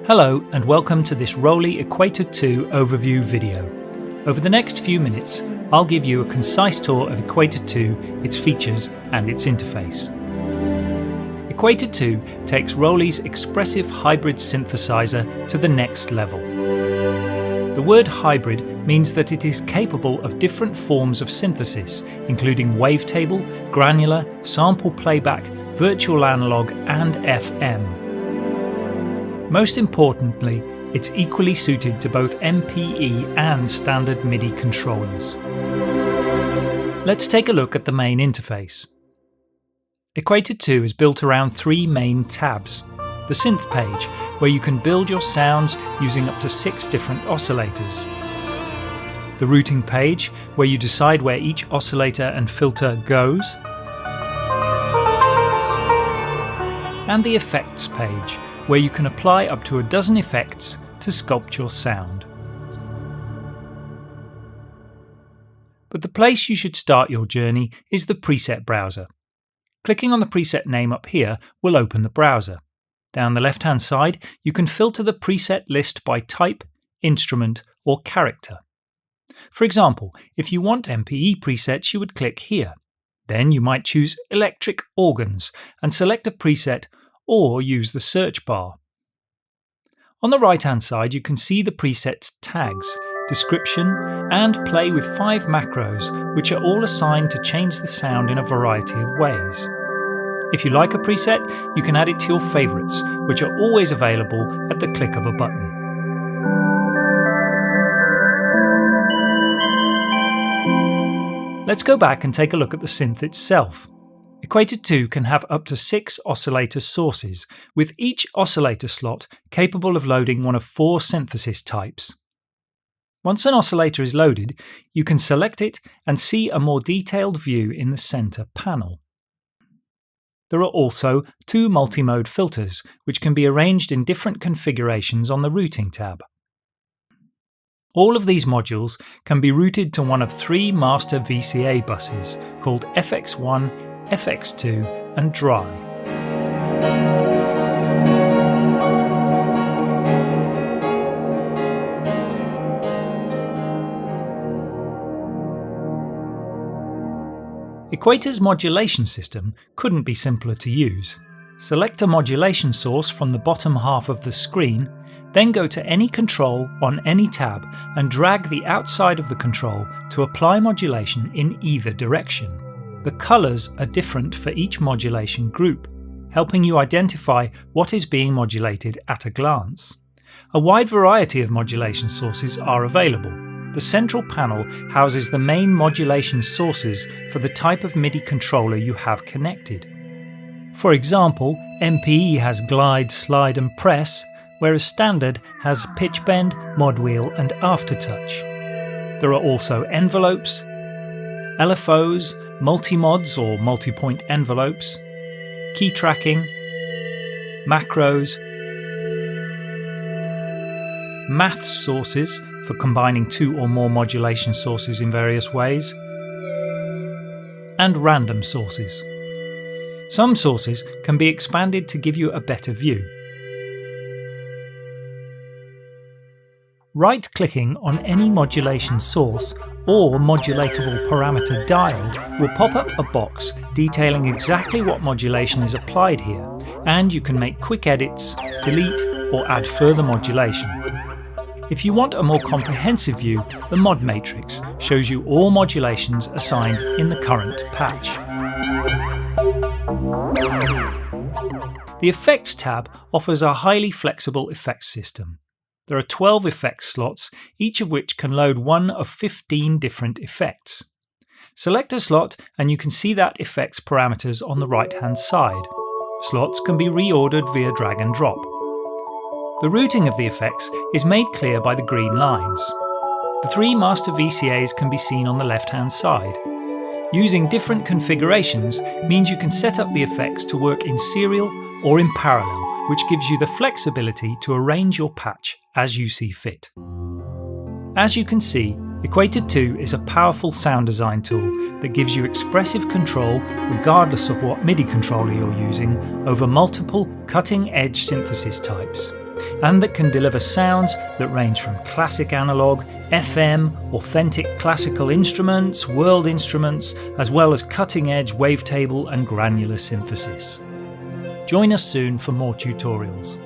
Hello and welcome to this ROLI Equator2 overview video. Over the next few minutes, I'll give you a concise tour of Equator2, its features and its interface. Equator2 takes ROLI's expressive hybrid synthesizer to the next level. The word hybrid means that it is capable of different forms of synthesis, including wavetable, granular, sample playback, virtual analog and FM. Most importantly, it's equally suited to both MPE and standard MIDI controllers. Let's take a look at the main interface. Equator2 is built around three main tabs. The synth page, where you can build your sounds using up to 6 different oscillators. The routing page, where you decide where each oscillator and filter goes. And the effects page, where you can apply up to a dozen effects to sculpt your sound. But the place you should start your journey is the preset browser. Clicking on the preset name up here will open the browser. Down the left-hand side, you can filter the preset list by type, instrument, or character. For example, if you want MPE presets, you would click here. Then you might choose electric organs and select a preset or use the search bar. On the right-hand side, you can see the preset's tags, description, and play with 5 macros, which are all assigned to change the sound in a variety of ways. If you like a preset, you can add it to your favourites, which are always available at the click of a button. Let's go back and take a look at the synth itself. Equator2 can have up to 6 oscillator sources, with each oscillator slot capable of loading one of 4 synthesis types. Once an oscillator is loaded, you can select it and see a more detailed view in the center panel. There are also 2 multi-mode filters, which can be arranged in different configurations on the routing tab. All of these modules can be routed to one of 3 master VCA buses called FX1, FX2 and Dry. Equator's modulation system couldn't be simpler to use. Select a modulation source from the bottom half of the screen, then go to any control on any tab and drag the outside of the control to apply modulation in either direction. The colours are different for each modulation group, helping you identify what is being modulated at a glance. A wide variety of modulation sources are available. The central panel houses the main modulation sources for the type of MIDI controller you have connected. For example, MPE has glide, slide and press, whereas standard has pitch bend, mod wheel and aftertouch. There are also envelopes, LFOs, multi-mods or multi-point envelopes, key tracking, macros, math sources for combining 2 or more modulation sources in various ways, and random sources. Some sources can be expanded to give you a better view. Right-clicking on any modulation source or modulatable parameter dial will pop up a box detailing exactly what modulation is applied here, and you can make quick edits, delete or add further modulation. If you want a more comprehensive view, the mod matrix shows you all modulations assigned in the current patch. The Effects tab offers a highly flexible effects system. There are 12 effects slots, each of which can load one of 15 different effects. Select a slot and you can see that effect's parameters on the right-hand side. Slots can be reordered via drag and drop. The routing of the effects is made clear by the green lines. The 3 master VCAs can be seen on the left-hand side. Using different configurations means you can set up the effects to work in serial or in parallel, which gives you the flexibility to arrange your patch as you see fit. As you can see, Equator2 is a powerful sound design tool that gives you expressive control regardless of what MIDI controller you're using over multiple cutting-edge synthesis types. and that can deliver sounds that range from classic analog, FM, authentic classical instruments, world instruments, as well as cutting-edge wavetable and granular synthesis. Join us soon for more tutorials.